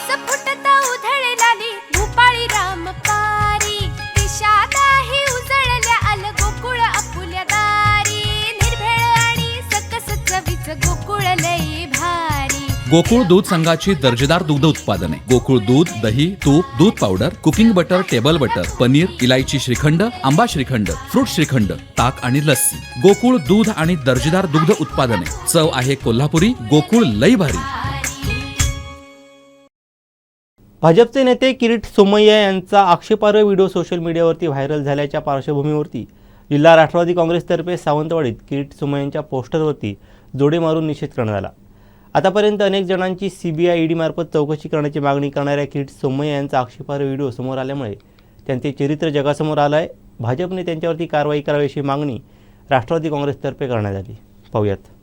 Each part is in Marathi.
रस फुटता उधळलाली भूपाळी रामपारी दिशादाही उजळल्या आल गोकुळ आपुल्या दारी निर्भेळ आणि सकस चवीच गोकुळ लई भारी। गोकुळ दूध संघाची दर्जेदार दुग्ध उत्पादने गोकुळ दूध, दही, तूप, दूध powder, cooking butter, table butter, paneer, इलायची श्रीखंड, आंबा श्रीखंड, फ्रूट श्रीखंड, ताक आणि लस्सी। गोकुळ दूध आणि दर्जेदार दुग्ध उत्पादने, चव आहे कोल्हापुरी, गोकुळ लई भारी। भाजपचे नेते किरीट सोमय्या यांचा आक्षेपार्ह व्हिडिओ सोशल मीडियावरती व्हायरल झाल्याच्या पार्श्वभूमीवरती जिल्हा राष्ट्रवादी काँग्रेसतर्फे सावंतवाडीत किरीट सोमय्यांच्या पोस्टरवरती जोडे मारून निषेध करण्यात आला। आतापर्यंत अनेक जणांची सीबीआय ईडी मार्फत चौकशी करण्याची मागणी करणाऱ्या किरीट सोमय्या यांचा आक्षेपार्ह व्हिडिओ समोर आल्यामुळे त्यांचे चरित्र जगासमोर आलं आहे। भाजपने त्यांच्यावरती कारवाई करावी अशी मागणी राष्ट्रवादी काँग्रेसतर्फे करण्यात आली। पाहूयात।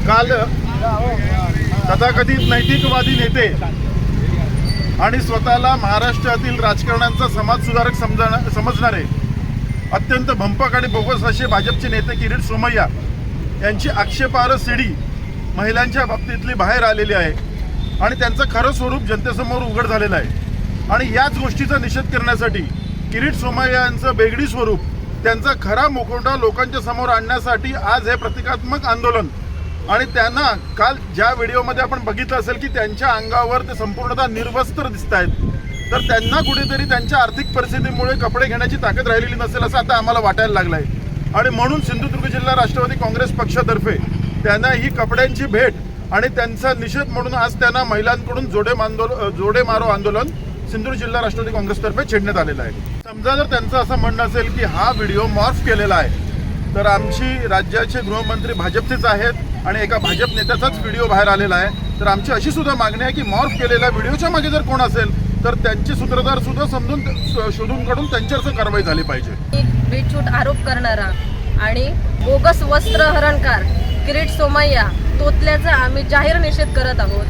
काल तथाकथित नैतिकवादी नेते आणि स्वतःला महाराष्ट्रातील राजकारणाचा समाजसुधारक समजणारे अत्यंत भंपक आणि बोगस असे भाजपचे नेते किरीट सोमय्या यांची आक्षेपार्ह सीडी महिलांच्या बाबतीतली बाहेर आलेली आहे आणि त्यांचं खरं स्वरूप जनतेसमोर उघड झालेलं आहे। आणि याच गोष्टीचा निषेध करण्यासाठी किरीट सोमय्या यांचं बेगडी स्वरूप, त्यांचा खरा मुखवटा लोकांच्या समोर आणण्यासाठी आज हे प्रतिकात्मक आंदोलन। आणि त्यांना काल ज्या व्हिडिओमध्ये आपण बघितलं असेल की त्यांच्या अंगावर ते संपूर्णतः निर्वस्त्र दिसत आहेत, तर त्यांना कुठेतरी त्यांच्या आर्थिक परिस्थितीमुळे कपडे घेण्याची ताकद राहिलेली नसेल असं आता आम्हाला वाटायला लागलं आहे। आणि म्हणून सिंधुदुर्ग जिल्हा राष्ट्रवादी काँग्रेस पक्षातर्फे त्यांना ही कपड्यांची भेट आणि त्यांचा निषेध म्हणून आज त्यांना महिलांकडून जोडे मारो आंदोलन सिंधुदुर्ग जिल्हा राष्ट्रवादी काँग्रेसतर्फे छेडण्यात आलेलं आहे। समजा जर त्यांचं असं म्हणणं असेल की हा व्हिडिओ मॉर्फ केलेला आहे, तर आमची राज्याचे गृहमंत्री भाजपचेच आहेत आणि एका भाजप नेत्याचाच व्हिडिओ बाहेर आलेला आहे, तर आमची अशी सुद्धा मागणी आहे की मॉर्फ केलेल्या व्हिडिओच्या मागे जर कोण असेल तर त्यांचे सूत्रधार सुद्धा शोधून काढून त्यांच्यावर कारवाई झाली पाहिजे। बेछूट आरोप करणारा आणि बोगस वस्त्रहरणकार किरीट सोमय्या तोतल्याचा आम्ही जाहीर निषेध करत आहोत।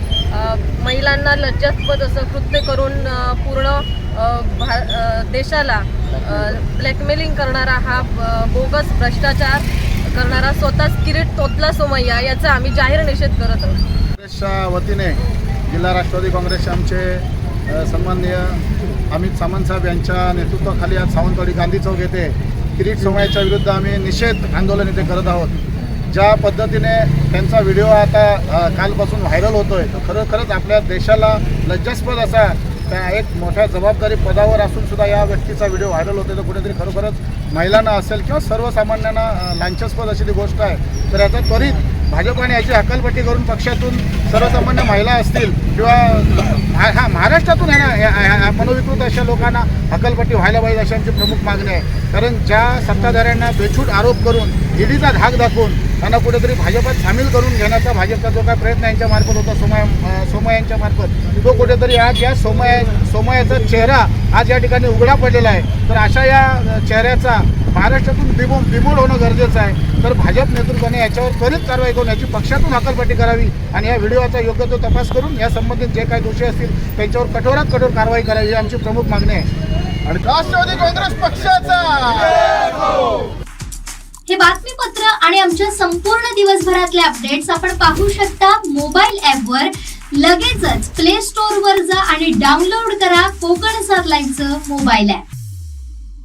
महिलांना लज्जास्पद असं कृत्य करून पूर्ण देशाला ब्लॅकमेलिंग करणारा हा बोगस भ्रष्टाचार करणारा स्वतःच किरीट तोतला सोमय्या याचा आम्ही जाहीर निषेध करत आहोत। काँग्रेसच्या वतीने जिल्हा राष्ट्रवादी काँग्रेसचे आमचे सन्माननीय अमित सामंत साहेब यांच्या नेतृत्वाखाली आज सावंतवाडी गांधी चौक येथे किरीट सोमय्याच्या विरुद्ध आम्ही निषेध आंदोलन इथे करत आहोत। ज्या पद्धतीने त्यांचा व्हिडिओ आता कालपासून व्हायरल होतोय, तो खरोखरच आपल्या देशाला लज्जास्पद असा त्या एक मोठ्या जबाबदारी पदावर असून सुद्धा या व्यक्तीचा व्हिडिओ व्हायरल होतोय, तर कुठेतरी खरोखरच महिलांना असेल किंवा सर्वसामान्यांना लांछनास्पद अशी ती गोष्ट आहे। तर याचा त्वरित भाजपाने याची हकालपट्टी करून पक्षातून सर्वसामान्य महिला असतील किंवा महाराष्ट्रातून मनोविकृत अशा लोकांना हकालपट्टी व्हायला पाहिजे अशी आमची प्रमुख मागणी आहे। कारण ज्या सत्ताधाऱ्यांना बेछूट आरोप करून ईडीचा धाक दाखवून त्यांना कुठेतरी भाजपात सामील करून घेण्याचा भाजपचा जो काय प्रयत्न यांच्या मार्फत होता सोमय्या यांच्या मार्फत, तो कुठेतरी आज या सोमय्याचा चेहरा आज या ठिकाणी उघडा पडलेला आहे। तर अशा या चेहऱ्याचा महाराष्ट्रातून बिमोड होणं गरजेचं आहे। तर भाजप नेतृत्वाने याच्यावर त्वरित कारवाई करून याची पक्षातून हकालपट्टी करावी आणि या व्हिडिओचा योग्य तो तपास करून या संबंधित जे काही दोषी असतील त्यांच्यावर कठोरात कठोर कारवाई करावी ही आमची प्रमुख मागणी आहे। आणि राष्ट्रवादी काँग्रेस पक्षाचा हे बातमीपत्र आणि आमच्या संपूर्ण दिवसभरातले अपडेट्स आपण पाहू शकता मोबाईल ॲपवर। लगेचच प्ले स्टोअर वर जा आणि डाउनलोड करा कोकण 7 लाईव्हचं मोबाईल ॲप।